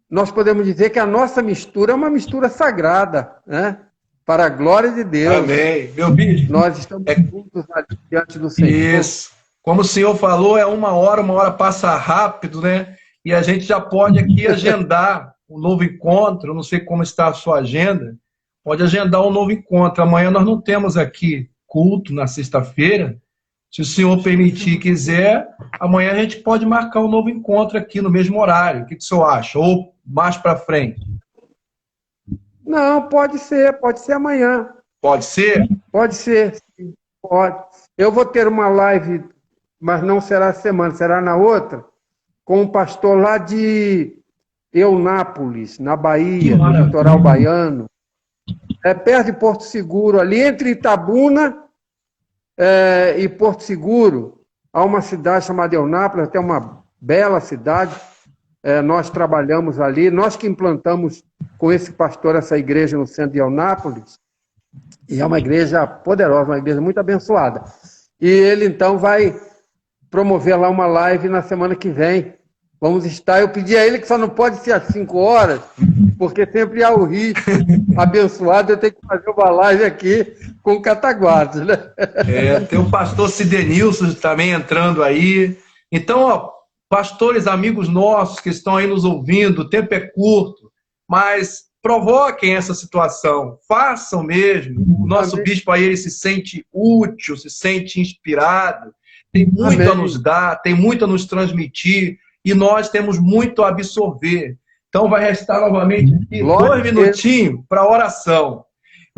B: nós podemos dizer que a nossa mistura é uma mistura sagrada, né? Para a glória de Deus.
A: Amém. Meu bispo.
B: Nós estamos juntos ali diante do Senhor.
A: Isso. Como o senhor falou, é uma hora passa rápido, né? E a gente já pode aqui agendar um novo encontro. Eu não sei como está a sua agenda. Pode agendar um novo encontro. Amanhã nós não temos aqui culto na sexta-feira. Se o senhor permitir e quiser, amanhã a gente pode marcar um novo encontro aqui no mesmo horário. O que o senhor acha? Ou mais para frente?
B: Não, pode ser amanhã.
A: Pode ser?
B: Pode ser, sim, pode. Eu vou ter uma live, mas não será semana, será na outra, com um pastor lá de Eunápolis, na Bahia, no litoral baiano. É perto de Porto Seguro, ali entre Itabuna e Porto Seguro. Há uma cidade chamada Eunápolis, até uma bela cidade. Nós trabalhamos ali, nós que implantamos com esse pastor essa igreja no centro de Eunápolis, e é uma igreja poderosa, uma igreja muito abençoada. E ele então vai promover lá uma live na semana que vem. Vamos estar. Eu pedi a ele que só não pode ser às 5 horas, porque sempre há o risco abençoado eu ter que fazer uma live aqui com Cataguases, né?
A: Tem o pastor Cidenilson também entrando aí. Então, ó, pastores, amigos nossos que estão aí nos ouvindo, o tempo é curto, mas provoquem essa situação, façam mesmo. O nosso bispo aí, ele se sente útil, se sente inspirado, tem muito a nos dar, tem muito a nos transmitir, e nós temos muito a absorver. Então vai restar novamente aqui 2 minutinhos para oração.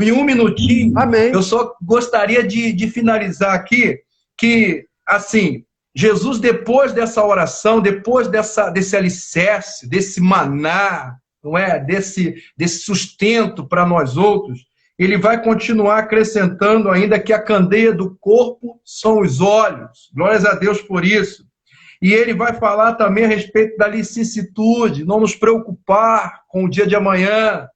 A: Em 1 minutinho, eu só gostaria de finalizar aqui que, assim, Jesus, depois dessa oração, depois desse alicerce, desse maná, não é? Desse sustento para nós outros, ele vai continuar acrescentando ainda que a candeia do corpo são os olhos. Glórias a Deus por isso. E ele vai falar também a respeito da licitude, não nos preocupar com o dia de amanhã.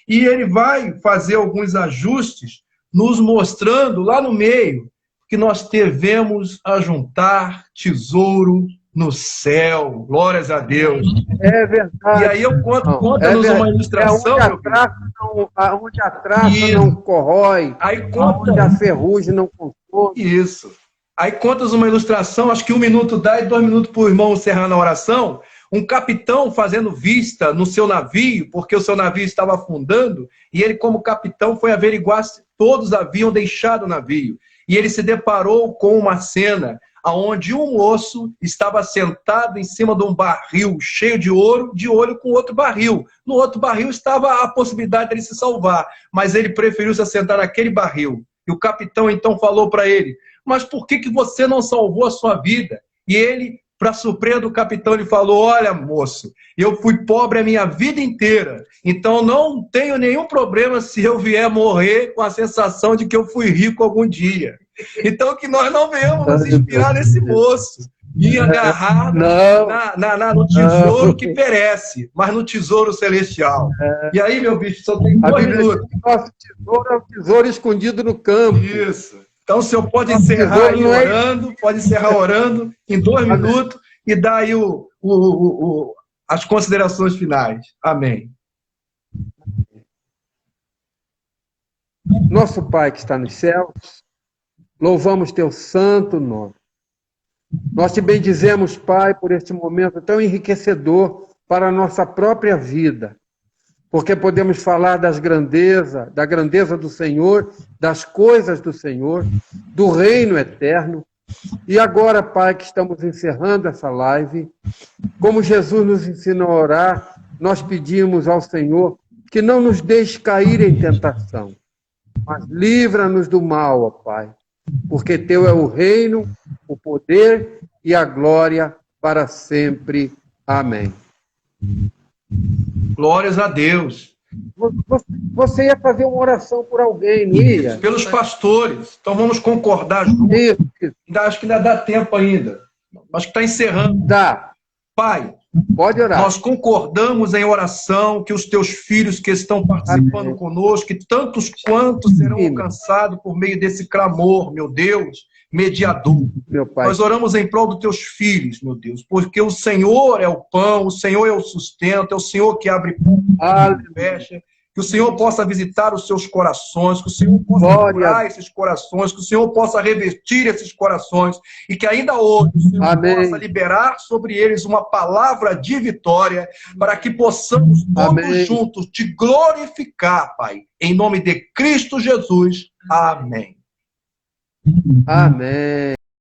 A: E ele vai fazer alguns ajustes, nos mostrando lá no meio que nós devemos ajuntar tesouro no céu. Glórias a Deus.
B: É verdade.
A: E aí eu conta-nos uma ilustração.
B: Onde a traça não corrói, onde a ferrugem não consome.
A: Isso. Aí contas uma ilustração, acho que 1 minuto dá e 2 minutos para o irmão encerrar na oração. Um capitão fazendo vista no seu navio, porque o seu navio estava afundando, e ele, como capitão, foi averiguar se todos haviam deixado o navio. E ele se deparou com uma cena onde um moço estava sentado em cima de um barril cheio de ouro, de olho com outro barril. No outro barril estava a possibilidade de ele se salvar, mas ele preferiu se assentar naquele barril. E o capitão então falou para ele: mas por que você não salvou a sua vida? E ele, para surpresa do capitão, ele falou: olha, moço, eu fui pobre a minha vida inteira, então não tenho nenhum problema se eu vier morrer com a sensação de que eu fui rico algum dia. Então que nós não venhamos nos inspirar nesse moço e agarrar no tesouro que perece, mas no tesouro celestial. E aí, meu bicho, só tem 2 minutos.
B: Nosso tesouro é o tesouro escondido no campo.
A: Isso. Então o senhor pode encerrar aí orando, pode encerrar orando em 2 minutos e dar aí as considerações finais. Amém.
B: Nosso Pai que está nos céus, louvamos teu santo nome. Nós te bendizemos, Pai, por este momento tão enriquecedor para a nossa própria vida, porque podemos falar da grandeza do Senhor, das coisas do Senhor, do reino eterno. E agora, Pai, que estamos encerrando essa live, como Jesus nos ensinou a orar, nós pedimos ao Senhor que não nos deixe cair em tentação, mas livra-nos do mal, ó Pai, porque teu é o reino, o poder e a glória para sempre. Amém.
A: Glórias a Deus.
B: Você ia fazer uma oração por alguém, não ia?
A: Pelos pastores. Então vamos concordar juntos.
B: Isso.
A: Acho que ainda dá tempo ainda. Acho que está encerrando.
B: Dá.
A: Pai,
B: pode orar.
A: Nós concordamos em oração que os teus filhos que estão participando conosco, que tantos quantos serão alcançados por meio desse clamor, meu Deus, mediador.
B: Meu Pai.
A: Nós oramos em prol dos teus filhos, meu Deus, porque o Senhor é o pão, o Senhor é o sustento, é o Senhor que abre portas e fecha. Que o Senhor possa visitar os seus corações, que o Senhor possa curar esses corações, que o Senhor possa revestir esses corações e que ainda hoje o Senhor possa liberar sobre eles uma palavra de vitória para que possamos todos juntos te glorificar, Pai. Em nome de Cristo Jesus. Amém.
B: Amém.